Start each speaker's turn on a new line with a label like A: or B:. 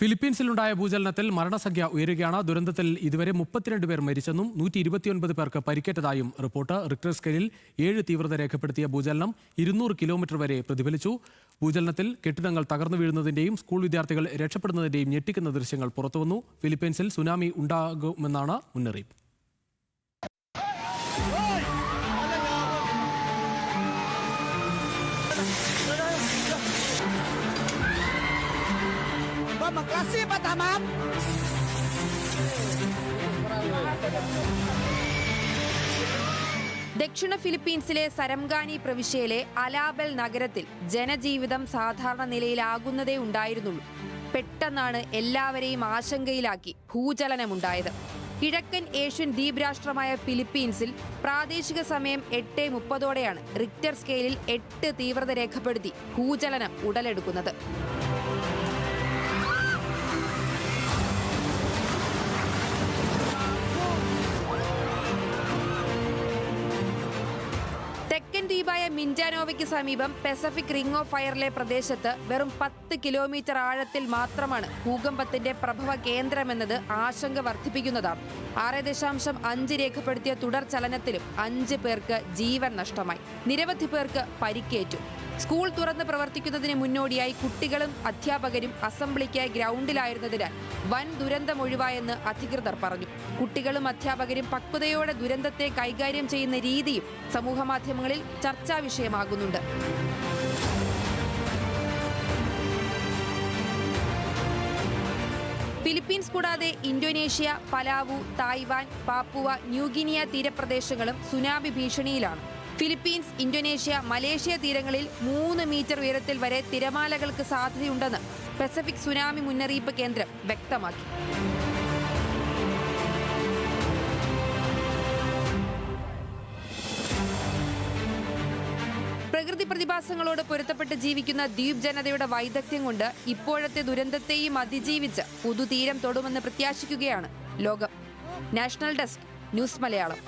A: ഫിലിപ്പീൻസിലുണ്ടായ ഭൂചലനത്തിൽ മരണസംഖ്യ ഉയരുകയാണ്. ദുരന്തത്തിൽ ഇതുവരെ 32 പേർ മരിച്ചെന്നും 129 പേർക്ക് പരിക്കേറ്റതായും റിപ്പോർട്ട്. റിക്ടർ സ്കെയിലിൽ 7 തീവ്രത രേഖപ്പെടുത്തിയ ഭൂചലനം 200 കിലോമീറ്റർ വരെ പ്രതിഫലിച്ചു. ഭൂചലനത്തിൽ കെട്ടിടങ്ങൾ തകർന്നു വീഴുന്നതിന്റെയും സ്കൂൾ വിദ്യാർത്ഥികൾ രക്ഷപ്പെടുന്നതിന്റെയും ഞെട്ടിക്കുന്ന ദൃശ്യങ്ങൾ പുറത്തുവന്നു. ഫിലിപ്പീൻസിൽ സുനാമി ഉണ്ടാകുമെന്നാണ് മുന്നറിയിപ്പ്.
B: ദക്ഷിണ ഫിലിപ്പീൻസിലെ സരംഗാനി പ്രവിശ്യയിലെ അലാബൽ നഗരത്തിൽ ജനജീവിതം സാധാരണ നിലയിലാകുന്നതേ ഉണ്ടായിരുന്നുള്ളൂ. പെട്ടെന്നാണ് എല്ലാവരെയും ആശങ്കയിലാക്കി ഭൂചലനമുണ്ടായത്. കിഴക്കൻ ഏഷ്യൻ ദ്വീപ് രാഷ്ട്രമായ ഫിലിപ്പീൻസിൽ പ്രാദേശിക സമയം 8:30ഓടെയാണ് റിക്ടർ സ്കെയിലിൽ 8 തീവ്രത രേഖപ്പെടുത്തി ഭൂചലനം ഉടലെടുക്കുന്നത്. തെക്കൻ ദ്വീപായ മിൻഡാനോവയ്ക്ക് സമീപം പസഫിക് റിംഗ് ഓഫ് ഫയറിലെ പ്രദേശത്ത് വെറും 10 കിലോമീറ്റർ ആഴത്തിൽ മാത്രമാണ് ഭൂകമ്പത്തിന്റെ പ്രഭവ കേന്ദ്രമെന്നത് ആശങ്ക വർദ്ധിപ്പിക്കുന്നതാണ്. 6.5 രേഖപ്പെടുത്തിയ തുടർ ചലനത്തിലും 5 പേർക്ക് ജീവൻ നഷ്ടമായി. നിരവധി പേർക്ക് പരിക്കേറ്റു. സ്കൂൾ തുറന്ന് പ്രവർത്തിക്കുന്നതിന് മുന്നോടിയായി കുട്ടികളും അധ്യാപകരും അസംബ്ലിക്കായി ഗ്രൗണ്ടിലായിരുന്നതിനാൽ വൻ ദുരന്തം ഒഴിവായെന്ന് അധികൃതർ പറഞ്ഞു. കുട്ടികളും അധ്യാപകരും പക്വതയോടെ ദുരന്തത്തെ കൈകാര്യം ചെയ്യുന്ന രീതിയും സമൂഹമാധ്യമങ്ങളിൽ ചർച്ചാ വിഷയമാകുന്നുണ്ട്. ഫിലിപ്പീൻസ് കൂടാതെ Indonesia, Palau, Taiwan, Papua New Guinea തീരപ്രദേശങ്ങളും സുനാമി ഭീഷണിയിലാണ്. ഫിലിപ്പീൻസ്, ഇന്തോനേഷ്യ, മലേഷ്യ തീരങ്ങളിൽ 3 മീറ്റർ ഉയരത്തിൽ വരെ തിരമാലകൾക്ക് സാധ്യതയുണ്ടെന്ന് പസഫിക് സുനാമി മുന്നറിയിപ്പ് കേന്ദ്രം വ്യക്തമാക്കി. പ്രകൃതി പ്രതിഭാസങ്ങളോട് പൊരുത്തപ്പെട്ട് ജീവിക്കുന്ന ദ്വീപ് ജനതയുടെ വൈദഗ്ധ്യം കൊണ്ട് ഇപ്പോഴത്തെ ദുരന്തത്തെയും അതിജീവിച്ച് പുതുതീരം തൊടുമെന്ന് പ്രത്യാശിക്കുകയാണ് ലോകം. National desk, news Malayalam.